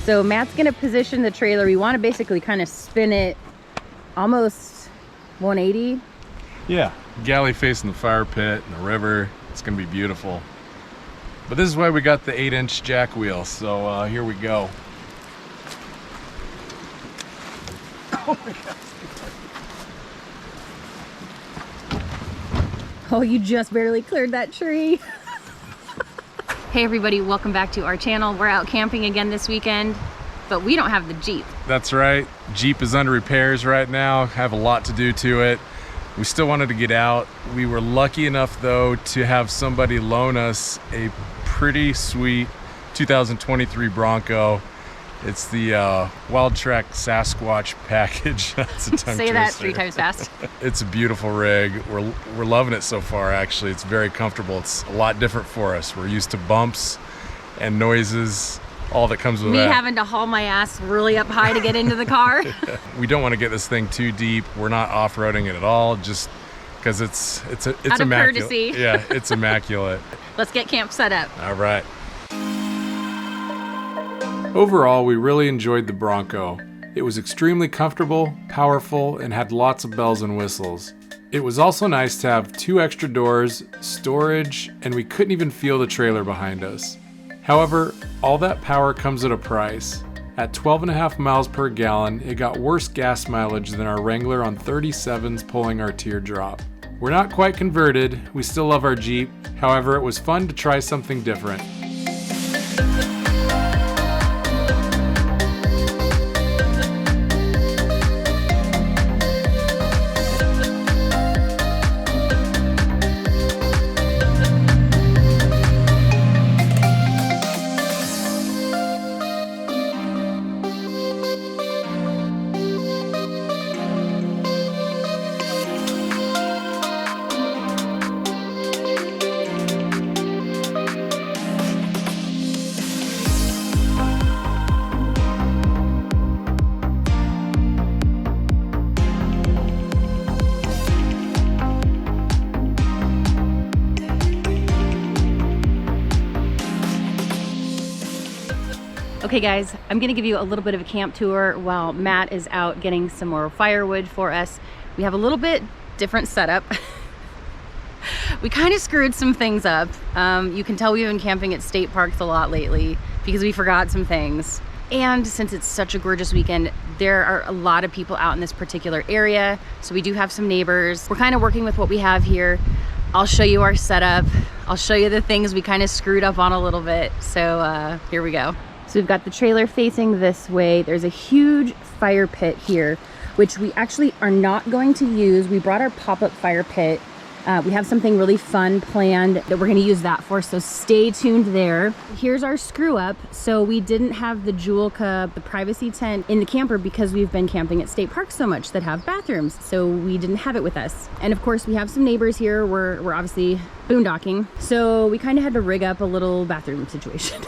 So Matt's gonna position the trailer. We want to basically kind of spin it almost 180. Yeah, galley facing the fire pit and the river. It's gonna be beautiful. But this is why we got the 8-inch jack wheel. So here we go. Oh my God. Oh, you just barely cleared that tree. Hey everybody, welcome back to our channel. We're out camping again this weekend, but we don't have the Jeep. That's right. Jeep is under repairs right now. Have a lot to do to it. We still wanted to get out. We were lucky enough though to have somebody loan us a pretty sweet 2023 Bronco. It's the Wild Trek Sasquatch package. That's a tongue Say that twister. 3 times fast. It's a beautiful rig. We're loving it so far, actually. It's very comfortable. It's a lot different for us. We're used to bumps and noises, all that comes with Me that. having to haul my ass really up high to get into the car. We don't want to get this thing too deep. We're not off-roading it at all, just because it's Out of immaculate. courtesy. Yeah, it's immaculate. Let's get camp set up. All right. Overall, we really enjoyed the Bronco. It was extremely comfortable, powerful, and had lots of bells and whistles. It was also nice to have 2 extra doors, storage, and we couldn't even feel the trailer behind us. However, all that power comes at a price. At 12.5 miles per gallon, it got worse gas mileage than our Wrangler on 37s pulling our teardrop. We're not quite converted, we still love our Jeep, however it was fun to try something different. Okay guys, I'm gonna give you a little bit of a camp tour while Matt is out getting some more firewood for us. We have a little bit different setup. We kind of screwed some things up. You can tell we've been camping at state parks a lot lately because we forgot some things. And since it's such a gorgeous weekend, there are a lot of people out in this particular area. So we do have some neighbors. We're kind of working with what we have here. I'll show you our setup. I'll show you the things we kind of screwed up on a little bit. So here we go. So we've got the trailer facing this way. There's a huge fire pit here, which we actually are not going to use. We brought our pop-up fire pit. We have something really fun planned that we're gonna use that for, so stay tuned there. Here's our screw up. So we didn't have the Jewel Cub, the privacy tent in the camper because we've been camping at state parks so much that have bathrooms. So we didn't have it with us. And of course we have some neighbors here. We're obviously boondocking. So we kind of had to rig up a little bathroom situation.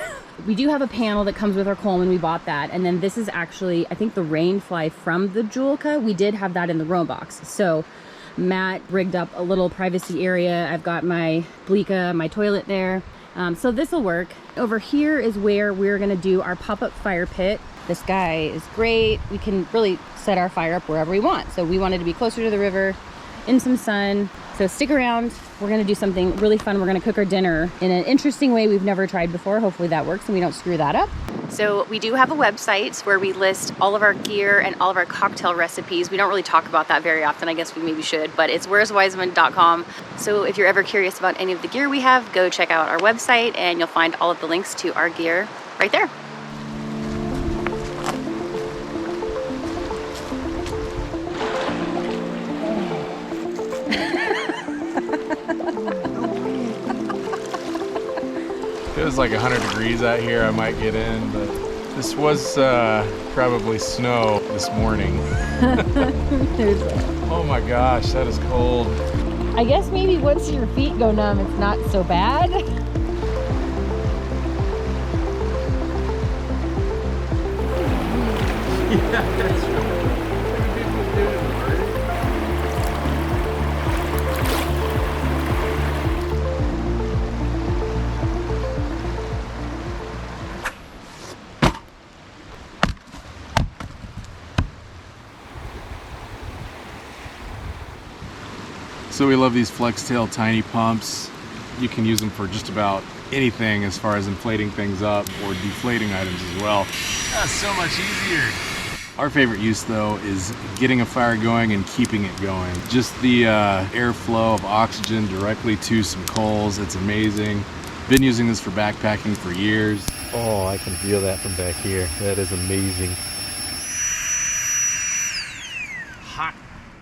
We do have a panel that comes with our Coleman. We bought that. And then this is actually, I think, the rain fly from the Jewel Cub. We did have that in the roam box. So Matt rigged up a little privacy area. I've got my Bleeka, my toilet there. So this will work. Over here is where we're gonna do our pop-up fire pit. This guy is great. We can really set our fire up wherever we want. So we wanted to be closer to the river, in some sun. So stick around. We're gonna do something really fun. We're gonna cook our dinner in an interesting way we've never tried before. Hopefully that works and we don't screw that up. So we do have a website where we list all of our gear and all of our cocktail recipes. We don't really talk about that very often. I guess we maybe should, but it's where'swiseman.com. So if you're ever curious about any of the gear we have, go check out our website and you'll find all of the links to our gear right there. If it was like 100 degrees out here, I might get in, but this was probably snow this morning. Oh my gosh, that is cold. I guess maybe once your feet go numb, it's not so bad. Yeah, that's right. People do it in the morning. So we love these flex tail tiny pumps. You can use them for just about anything as far as inflating things up or deflating items as well. That's so much easier. Our favorite use though is getting a fire going and keeping it going. Just the airflow of oxygen directly to some coals, it's amazing. Been using this for backpacking for years. Oh, I can feel that from back here. That is amazing. Hot.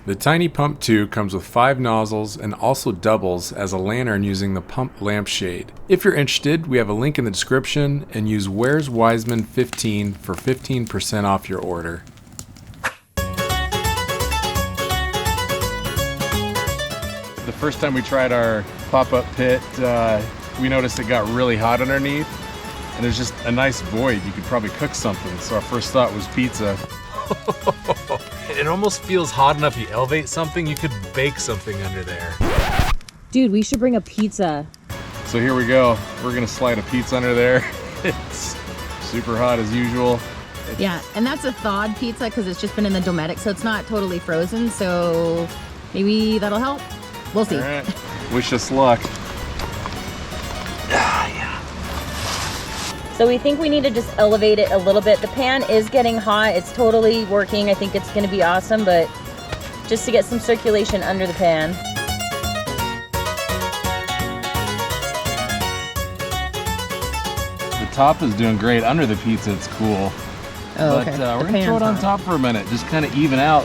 The Tiny Pump 2 comes with 5 nozzles and also doubles as a lantern using the pump lampshade. If you're interested, we have a link in the description, and use Where's Wiseman 15 for 15% off your order. The first time we tried our pop-up pit, we noticed it got really hot underneath, and there's just a nice void. You could probably cook something, so our first thought was pizza. It almost feels hot enough. You elevate something, you could bake something under there. Dude, we should bring a pizza. So here we go. We're gonna slide a pizza under there. It's super hot as usual. Yeah, and that's a thawed pizza because it's just been in the Dometic, so it's not totally frozen, so maybe that'll help. We'll see. All right. Wish us luck. So we think we need to just elevate it a little bit. The pan is getting hot. It's totally working. I think it's gonna be awesome, but just to get some circulation under the pan. The top is doing great. Under the pizza, it's cool. Oh, okay. But we're gonna throw it on top for a minute. Just kind of even out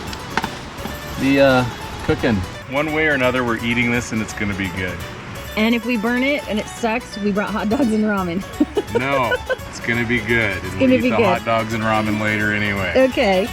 the cooking. One way or another, we're eating this and it's gonna be good. And if we burn it and it sucks, we brought hot dogs and ramen. No, it's gonna be good. And gonna we'll be eat the good. hot dogs and ramen later anyway. Okay.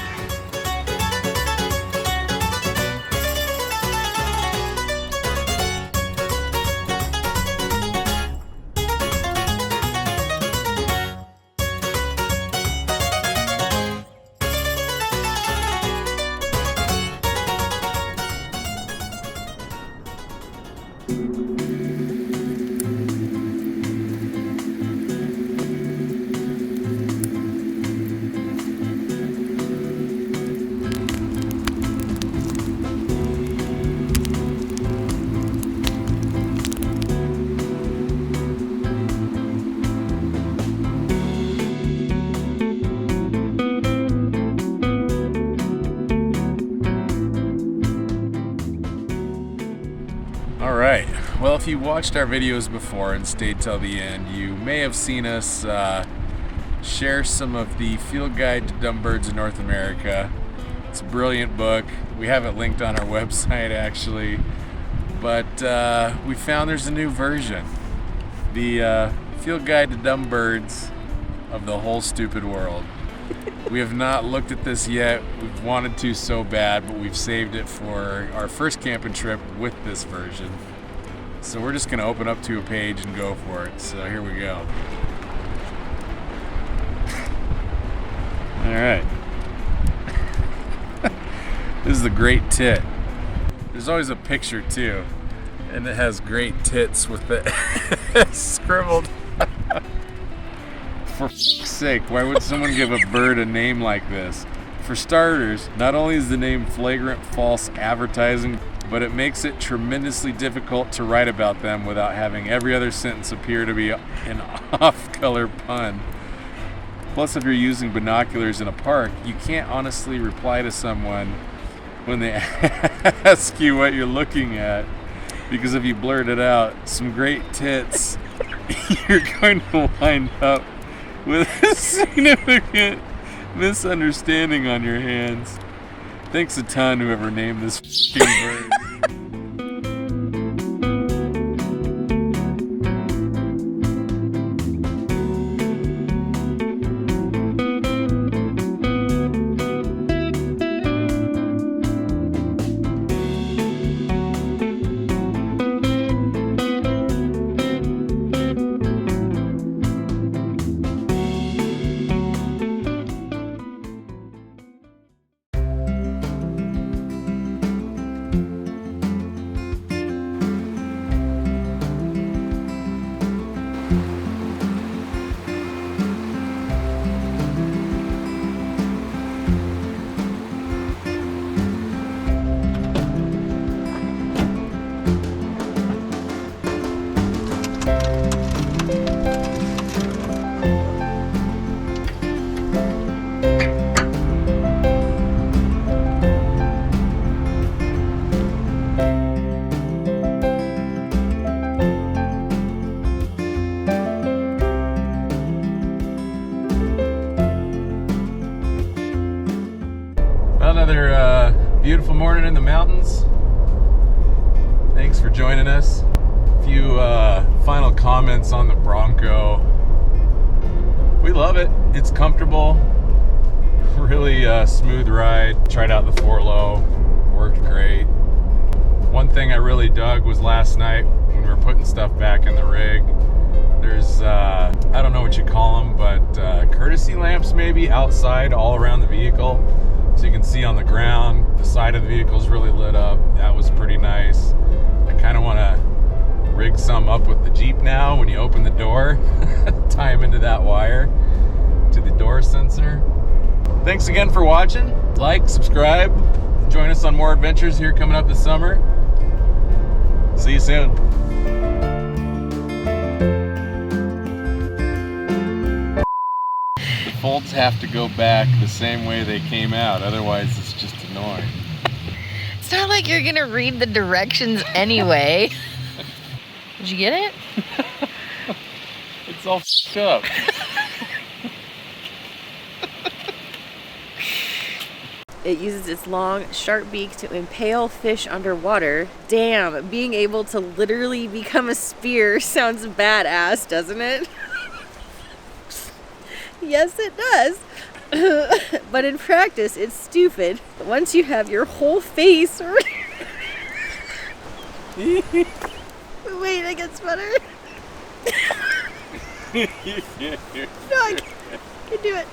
Alright, well, if you watched our videos before and stayed till the end, you may have seen us share some of the Field Guide to Dumb Birds in North America. It's a brilliant book. We have it linked on our website actually, but we found there's a new version. The Field Guide to Dumb Birds of the Whole Stupid World. We have not looked at this yet. We've wanted to so bad, but we've saved it for our first camping trip with this version. So we're just gonna open up to a page and go for it. So here we go. All right. This is the Great Tit. There's always a picture too, and it has great tits with it scribbled. For f***'s sake, why would someone give a bird a name like this? For starters, not only is the name flagrant false advertising, but it makes it tremendously difficult to write about them without having every other sentence appear to be an off-color pun. Plus, if you're using binoculars in a park, you can't honestly reply to someone when they ask you what you're looking at, because if you blurt it out, some great tits, you're going to wind up with a significant misunderstanding on your hands. Thanks a ton, whoever named this f***ing bird. another beautiful morning in the mountains. Thanks for joining us. A few final comments on the Bronco. We love it. It's comfortable. Really smooth ride. Tried out the 4-low. Worked great. One thing I really dug was last night when we were putting stuff back in the rig. There's, I don't know what you call them, but courtesy lamps maybe outside all around the vehicle. So you can see on the ground, the side of the vehicle is really lit up. That was pretty nice. I kind of want to rig some up with the Jeep now. When you open the door, tie them into that wire to the door sensor. Thanks again for watching. Like, subscribe. Join us on more adventures here coming up this summer. See you soon. The folds have to go back the same way they came out, otherwise it's just annoying. It's not like you're gonna read the directions anyway. Did you get it? It's all f***ed up. It uses its long, sharp beak to impale fish underwater. Damn, being able to literally become a spear sounds badass, doesn't it? Yes, it does. But in practice, it's stupid. Once you have your whole face... Wait, I get better. No, I can't do it.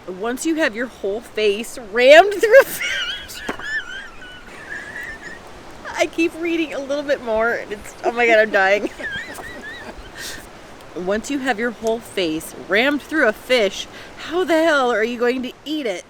Once you have your whole face rammed through a fish. I keep reading a little bit more and it's, oh my god, I'm dying. Once you have your whole face rammed through a fish, how the hell are you going to eat it?